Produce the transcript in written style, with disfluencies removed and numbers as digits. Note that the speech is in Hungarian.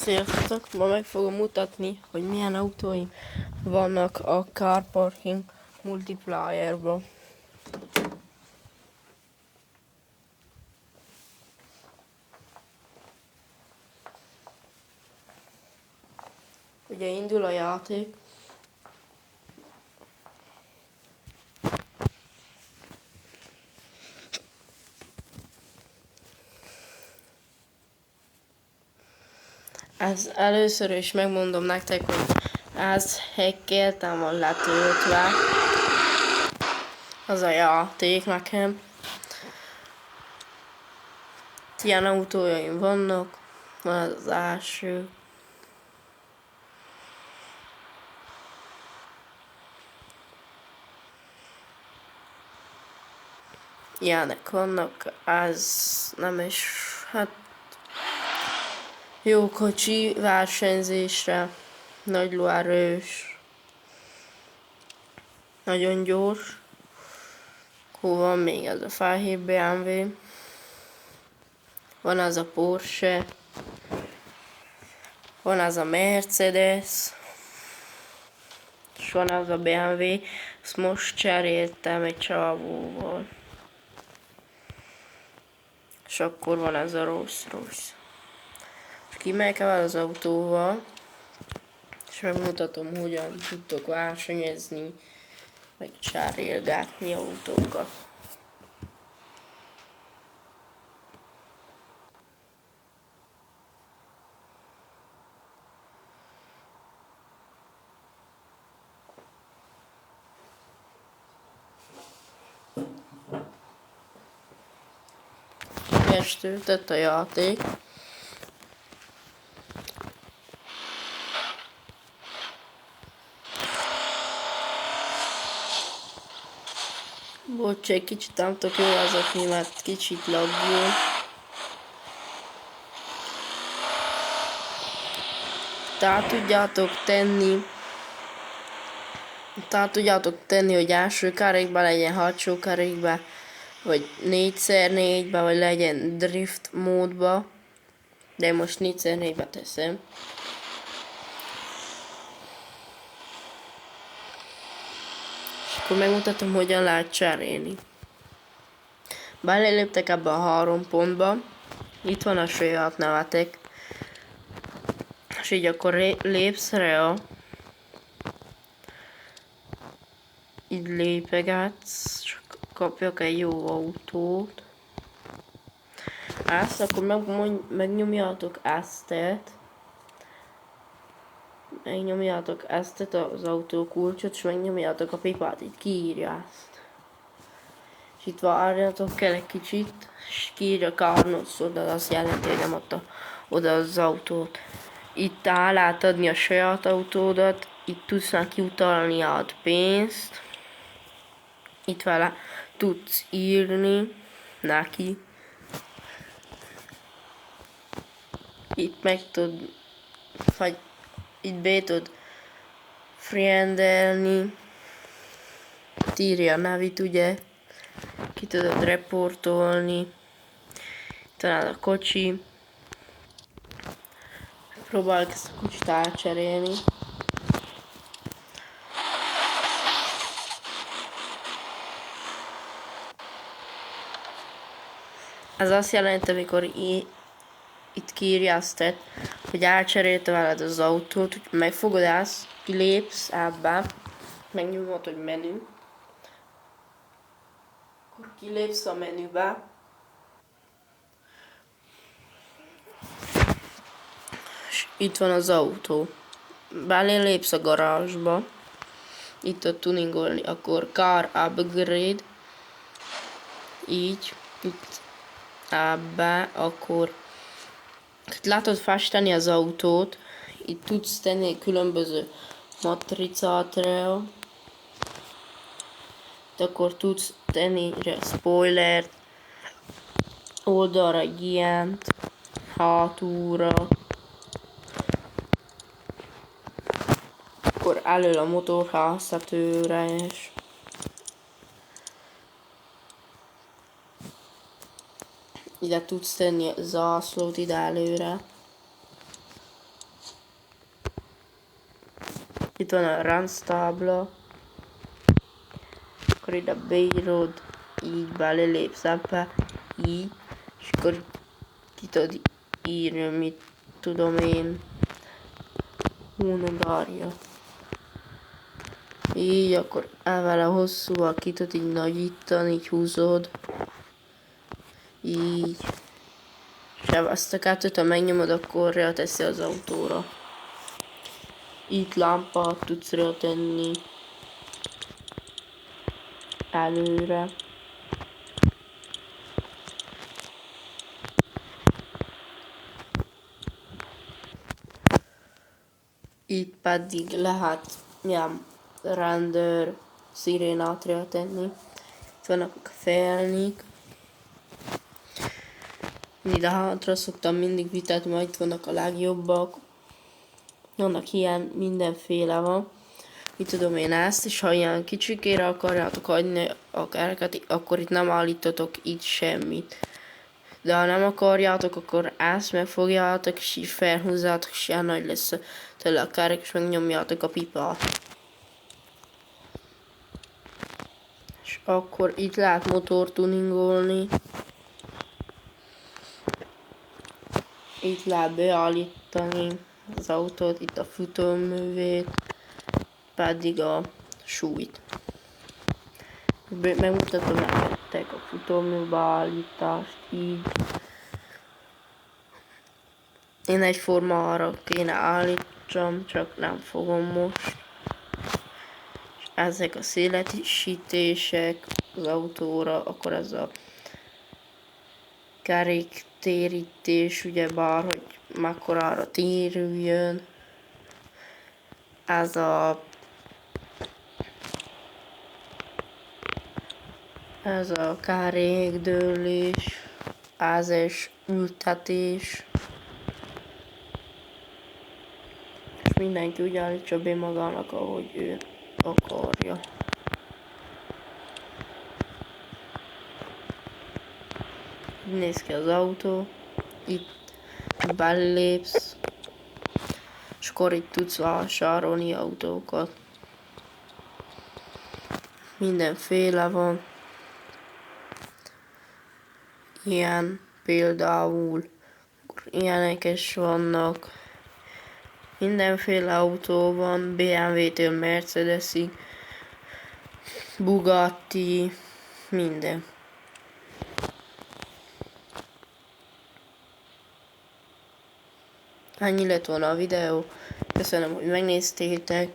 Sziasztok! Ma meg fogom mutatni, hogy milyen autóim vannak a Car Parking Multiplier-ba. Ugye indul a játék. Ez először is megmondom nektek, hogy ez hackeltem van letöltve. Az a játék nekem. Ilyen autójaim vannak. Van ez az első. Ilyenek vannak, ez nem is, hát jó kocsi versenyzésre, nagy lóerős, nagyon gyors. Hol van még ez a fehér BMW, van az a Porsche, van az a Mercedes, és van az a BMW, ezt most cseréltem egy csávóval. És akkor van ez a Rolls-Royce. És kimegyek el az autóval, és megmutatom, hogyan tudtok versenyezni, meg cserélgetni autókat. Kezdődött a játék. Bocs, egy kicsit nem tudok jól vezetni, mert kicsit laggul. Tehát tudjátok tenni, hogy első kerékben legyen, hátsó kerékben, vagy 4x4-be, vagy legyen drift módba. De én most 4x4-be teszem. És akkor megmutatom, hogyan lehet cserélni. Beleléptek ebbe a 3 pontba. Itt van a saját nevetek. És így akkor lépsz rá. Így lépegetsz, csak kapjak egy jó autót. Ezt, akkor megnyomjátok ezt-et. Megnyomjátok ezt az autókulcsot, és megnyomjátok a pipát, itt kiírja ezt. És itt várjatok kell egy kicsit, és kiírja Carnos, de azt jelenti, hogy nem adta oda az autót. Itt el lehet adni a saját autódat, itt tudsz neki utalni át pénzt. Itt vele tudsz írni neki. Itt meg tud, vagy itt be tud friendelni. Itt írja a nevét, ugye. Ki tudod reportolni. Talán a kocsi. Próbálok ezt a kocsit elcserélni. Ez azt jelenti, amikor itt kiírja azt, hogy elcserélte veled az autót, hogy megfogod ezt, kilépsz ebbe, megnyomod, hogy menü. Akkor kilépsz a menübe. És itt van az autó. Belépsz a garázsba. Itt a tuningolni, akkor car upgrade. Így. Itt ebbe, akkor itt látod festeni az autót, itt tudsz tenni különböző matricát rá, akkor tudsz tenni spoilert, oldalra egy ilyent, hátulra, akkor elől a motorháztetőre is. Ide tudsz tenni zászlót ide előre. Itt van a ránc tábla. Akkor ide beírod, így belelépsz ebbe, így, és akkor ki tudod írni, mit tudom én, hónodárja. Így, akkor ezzel a hosszúval ki tudod így nagyítani, így húzod. Így. És ezt a kettőt, megnyomod, akkor ráteszi az autóra. Itt lámpát tudsz rátenni. Előre. Itt pedig lehet rendőr szirénát rátenni. Itt vannak a felnik. Ide hátra szoktam mindig vitatni, majd itt vannak a legjobbak. Vannak ilyen, mindenféle van. Mit tudom én ezt, és ha ilyen kicsikére akarjátok hagyni a kereket, akkor itt nem állítotok itt semmit. De ha nem akarjátok, akkor ezt megfogjátok, és így felhúzzátok, és ilyen nagy lesz tőle a kerek, és megnyomjátok a pipát. És akkor itt lehet motor tuningolni. Itt lehet beállítani az autót, itt a futóművét, pedig a súlyt. Megmutatom nektek a futómű beállítást, így. Én egyforma arra kéne állítsam, csak nem fogom most. És ezek a szélesítések az autóra, akkor ez a keréktérítés, ugyebár, hogy mekkorára térüljön. Ez a kerékdőlés, ázes ültetés. És mindenki úgy állítsa be magának, ahogy ő akarja. Így néz ki az autó. Itt belépsz, és akkor itt tudsz vásárolni autókat. Mindenféle van. Ilyen például ilyenek is vannak. Mindenféle autó van, BMW-től Mercedesig, Bugatti, minden. Ennyi lett volna a videó. Köszönöm, hogy megnéztétek.